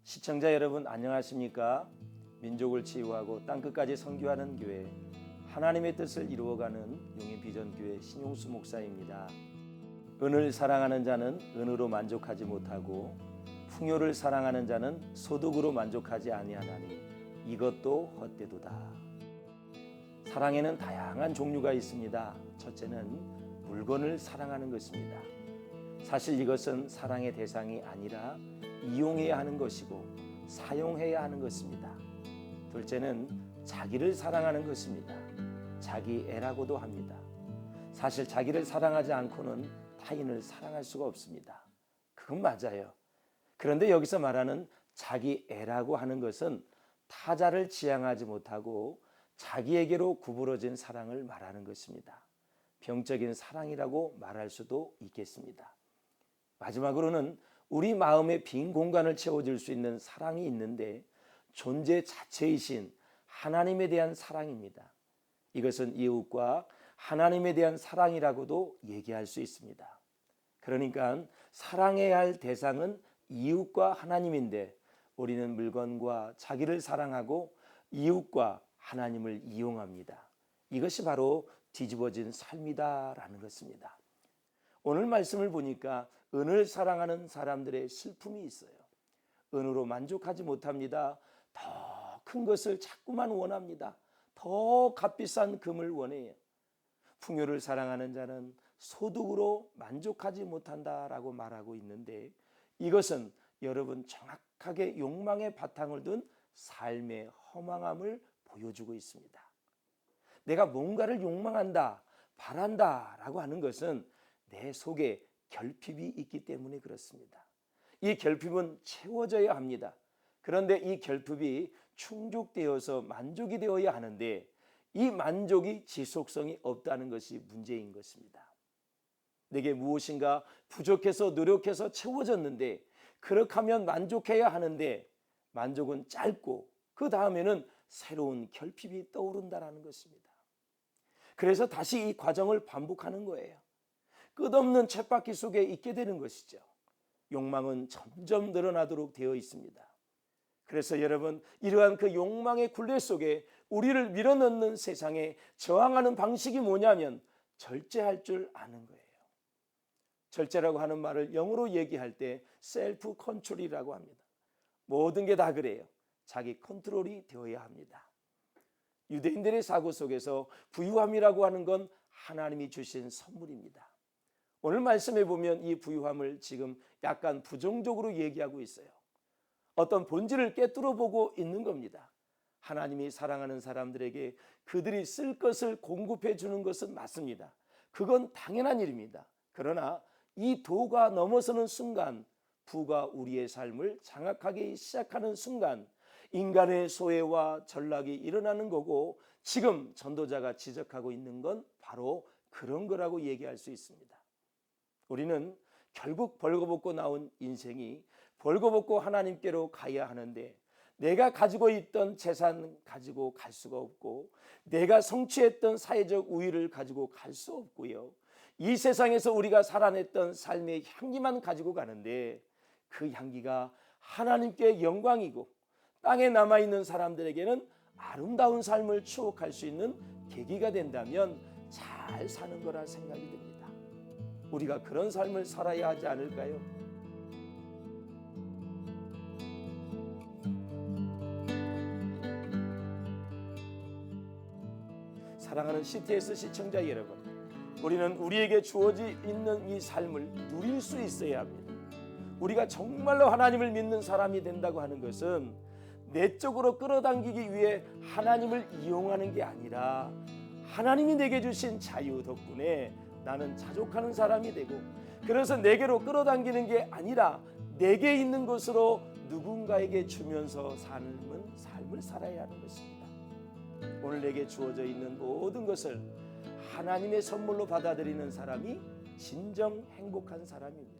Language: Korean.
시청자 여러분 안녕하십니까? 민족을 치유하고 땅끝까지 선교하는 교회 하나님의 뜻을 이루어가는 용인비전교회 신용수 목사입니다. 은을 사랑하는 자는 은으로 만족하지 못하고 풍요를 사랑하는 자는 소득으로 만족하지 아니하나니 이것도 헛되도다. 사랑에는 다양한 종류가 있습니다. 첫째는 물건을 사랑하는 것입니다. 사실 이것은 사랑의 대상이 아니라 이용해야 하는 것이고 사용해야 하는 것입니다. 둘째는 자기를 사랑하는 것입니다. 자기애라고도 합니다. 사실 자기를 사랑하지 않고는 타인을 사랑할 수가 없습니다. 그건 맞아요. 그런데 여기서 말하는 자기애라고 하는 것은 타자를 지향하지 못하고 자기에게로 구부러진 사랑을 말하는 것입니다. 병적인 사랑이라고 말할 수도 있겠습니다. 마지막으로는 우리 마음의 빈 공간을 채워줄 수 있는 사랑이 있는데 존재 자체이신 하나님에 대한 사랑입니다. 이것은 이웃과 하나님에 대한 사랑이라고도 얘기할 수 있습니다. 그러니까 사랑해야 할 대상은 이웃과 하나님인데 우리는 물건과 자기를 사랑하고 이웃과 하나님을 이용합니다. 이것이 바로 뒤집어진 삶이다라는 것입니다. 오늘 말씀을 보니까 은을 사랑하는 사람들의 슬픔이 있어요. 은으로 만족하지 못합니다. 더 큰 것을 자꾸만 원합니다. 더 값비싼 금을 원해요. 풍요를 사랑하는 자는 소득으로 만족하지 못한다라고 말하고 있는데 이것은 여러분 정확하게 욕망의 바탕을 둔 삶의 허망함을 보여주고 있습니다. 내가 뭔가를 욕망한다, 바란다라고 하는 것은 내 속에 결핍이 있기 때문에 그렇습니다. 이 결핍은 채워져야 합니다. 그런데 이 결핍이 충족되어서 만족이 되어야 하는데 이 만족이 지속성이 없다는 것이 문제인 것입니다. 내게 무엇인가 부족해서 노력해서 채워졌는데 그렇게 하면 만족해야 하는데 만족은 짧고 그 다음에는 새로운 결핍이 떠오른다는 것입니다. 그래서 다시 이 과정을 반복하는 거예요. 끝없는 쳇바퀴 속에 있게 되는 것이죠. 욕망은 점점 늘어나도록 되어 있습니다. 그래서 여러분 이러한 그 욕망의 굴레 속에 우리를 밀어넣는 세상에 저항하는 방식이 뭐냐면 절제할 줄 아는 거예요. 절제라고 하는 말을 영어로 얘기할 때 셀프 컨트롤이라고 합니다. 모든 게 다 그래요. 자기 컨트롤이 되어야 합니다. 유대인들의 사고 속에서 부유함이라고 하는 건 하나님이 주신 선물입니다. 오늘 말씀해 보면 이 부유함을 지금 약간 부정적으로 얘기하고 있어요. 어떤 본질을 깨뚫어 보고 있는 겁니다. 하나님이 사랑하는 사람들에게 그들이 쓸 것을 공급해 주는 것은 맞습니다. 그건 당연한 일입니다. 그러나 이 도가 넘어서는 순간 부가 우리의 삶을 장악하기 시작하는 순간 인간의 소외와 전락이 일어나는 거고 지금 전도자가 지적하고 있는 건 바로 그런 거라고 얘기할 수 있습니다. 우리는 결국 벌거벗고 나온 인생이 벌거벗고 하나님께로 가야 하는데 내가 가지고 있던 재산 가지고 갈 수가 없고 내가 성취했던 사회적 우위를 가지고 갈 수 없고요. 이 세상에서 우리가 살아냈던 삶의 향기만 가지고 가는데 그 향기가 하나님께 영광이고 땅에 남아있는 사람들에게는 아름다운 삶을 추억할 수 있는 계기가 된다면 잘 사는 거라 생각이 듭니다. 우리가 그런 삶을 살아야 하지 않을까요? 사랑하는 CTS 시청자 여러분, 우리는 우리에게 주어져 있는 이 삶을 누릴 수 있어야 합니다. 우리가 정말로 하나님을 믿는 사람이 된다고 하는 것은 내적으로 끌어당기기 위해 하나님을 이용하는 게 아니라 하나님이 내게 주신 자유 덕분에 나는 자족하는 사람이 되고 그래서 내게로 끌어당기는 게 아니라 내게 있는 것으로 누군가에게 주면서 삶을 살아야 하는 것입니다. 오늘 내게 주어져 있는 모든 것을 하나님의 선물로 받아들이는 사람이 진정 행복한 사람입니다.